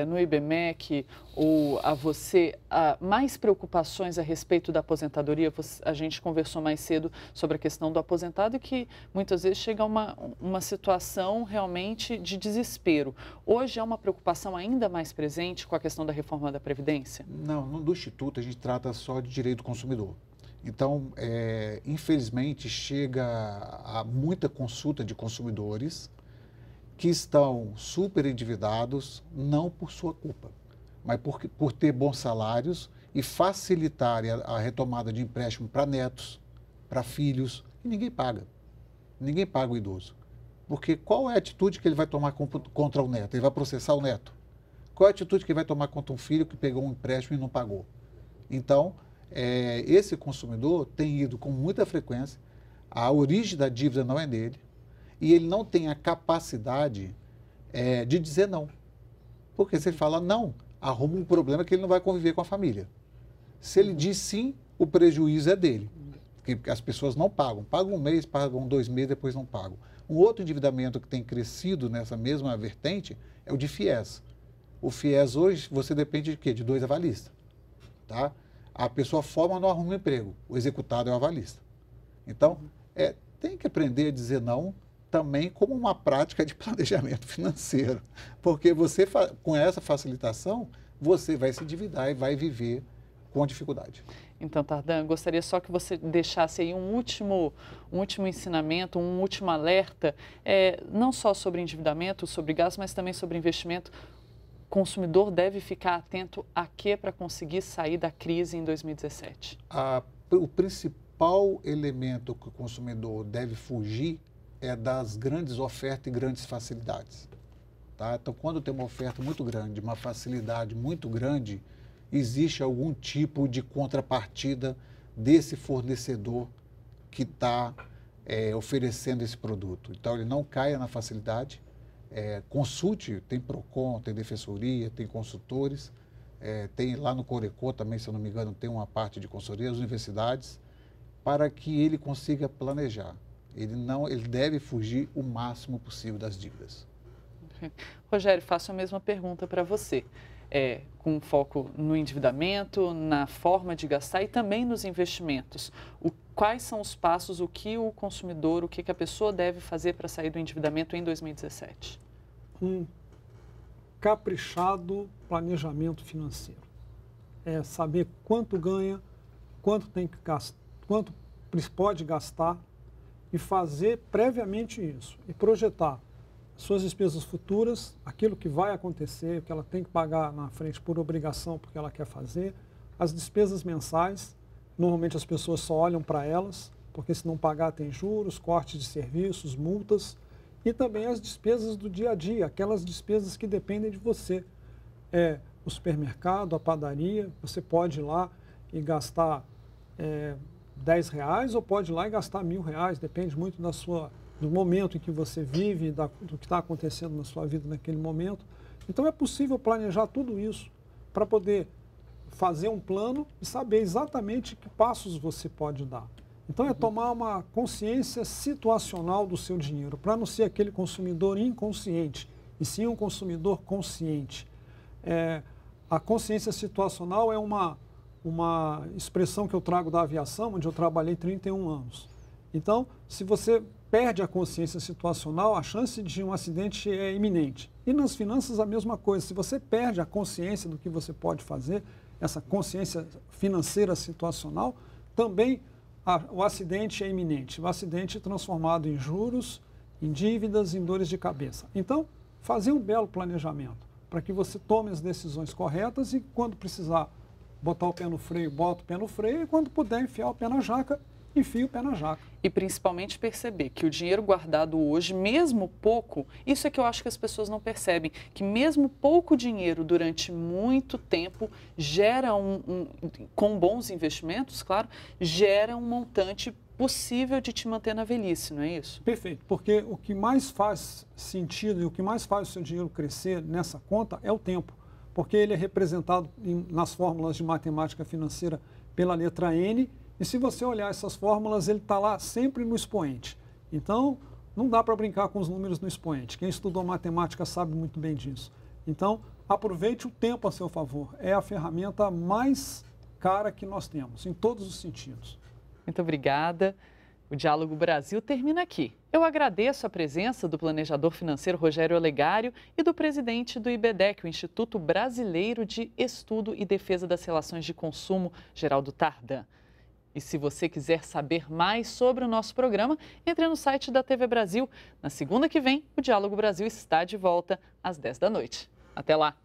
no IBMEC ou a você mais preocupações a respeito da aposentadoria? A gente conversou mais cedo sobre a questão do aposentado e que muitas vezes chega a uma situação realmente de desespero. Hoje é uma preocupação ainda mais presente com a questão da reforma da Previdência? Não, no Instituto a gente trata só de direito do consumidor. Então, infelizmente, chega a muita consulta de consumidores que estão super endividados, não por sua culpa, mas por ter bons salários e facilitarem a retomada de empréstimo para netos, para filhos, e ninguém paga. Ninguém paga o idoso. Porque qual é a atitude que ele vai tomar contra o neto? Ele vai processar o neto? Qual é a atitude que ele vai tomar contra um filho que pegou um empréstimo e não pagou? Então, esse consumidor tem ido com muita frequência, a origem da dívida não é dele, e ele não tem a capacidade de dizer não. Porque se ele fala não, arruma um problema que ele não vai conviver com a família. Se ele diz sim, o prejuízo é dele. Porque as pessoas não pagam. Pagam um mês, pagam 2 meses, depois não pagam. Um outro endividamento que tem crescido nessa mesma vertente é o de FIES. O FIES hoje, você depende de quê? De 2 avalistas. Tá? A pessoa forma, não arruma um emprego. O executado é o avalista. Então, tem que aprender a dizer não também como uma prática de planejamento financeiro. Porque você, com essa facilitação, você vai se endividar e vai viver com dificuldade. Então, Tardan, gostaria só que você deixasse aí um último ensinamento, um último alerta, não só sobre endividamento, sobre gasto, mas também sobre investimento. O consumidor deve ficar atento a quê para conseguir sair da crise em 2017? O principal elemento que o consumidor deve fugir é das grandes ofertas e grandes facilidades. Tá? Então, quando tem uma oferta muito grande, uma facilidade muito grande, existe algum tipo de contrapartida desse fornecedor que está oferecendo esse produto. Então, ele não caia na facilidade, consulte, tem PROCON, tem Defensoria, tem consultores, tem lá no Corecô também, se eu não me engano, tem uma parte de consultoria, as universidades, para que ele consiga planejar. Ele deve fugir o máximo possível das dívidas. Rogério, faço a mesma pergunta para você. Com foco no endividamento, na forma de gastar e também nos investimentos. Quais são os passos, o que o consumidor, o que a pessoa deve fazer para sair do endividamento em 2017? Um caprichado planejamento financeiro. É saber quanto ganha, quanto tem que gastar, quanto pode gastar e fazer previamente isso. E projetar suas despesas futuras, aquilo que vai acontecer, que ela tem que pagar na frente por obrigação, porque ela quer fazer, as despesas mensais, normalmente as pessoas só olham para elas, porque se não pagar tem juros, cortes de serviços, multas, e também as despesas do dia a dia, aquelas despesas que dependem de você. O supermercado, a padaria, você pode ir lá e gastar R$10 ou pode ir lá e gastar R$1.000, depende muito do momento em que você vive, do que está acontecendo na sua vida naquele momento. Então, é possível planejar tudo isso para poder fazer um plano e saber exatamente que passos você pode dar. Então, é tomar uma consciência situacional do seu dinheiro, para não ser aquele consumidor inconsciente, e sim um consumidor consciente. A consciência situacional é uma expressão que eu trago da aviação, onde eu trabalhei 31 anos. Então, se você perde a consciência situacional, a chance de um acidente é iminente. E nas finanças a mesma coisa. Se você perde a consciência do que você pode fazer, essa consciência financeira situacional, também o acidente é iminente. O acidente é transformado em juros, em dívidas, em dores de cabeça. Então, fazer um belo planejamento para que você tome as decisões corretas e quando precisar botar o pé no freio, bota o pé no freio e quando puder enfiar o pé na jaca enfie o pé na jaca. E principalmente perceber que o dinheiro guardado hoje, mesmo pouco, isso é que eu acho que as pessoas não percebem, que mesmo pouco dinheiro durante muito tempo gera com bons investimentos, claro, gera um montante possível de te manter na velhice, não é isso? Perfeito, porque o que mais faz sentido e o que mais faz o seu dinheiro crescer nessa conta é o tempo, porque ele é representado nas fórmulas de matemática financeira pela letra N, e se você olhar essas fórmulas, ele está lá sempre no expoente. Então, não dá para brincar com os números no expoente. Quem estudou matemática sabe muito bem disso. Então, aproveite o tempo a seu favor. É a ferramenta mais cara que nós temos, em todos os sentidos. Muito obrigada. O Diálogo Brasil termina aqui. Eu agradeço a presença do planejador financeiro Rogério Olegário e do presidente do IBDEC, o Instituto Brasileiro de Estudo e Defesa das Relações de Consumo, Geraldo Tardan. E se você quiser saber mais sobre o nosso programa, entre no site da TV Brasil. Na segunda que vem, o Diálogo Brasil está de volta às 10 da noite. Até lá!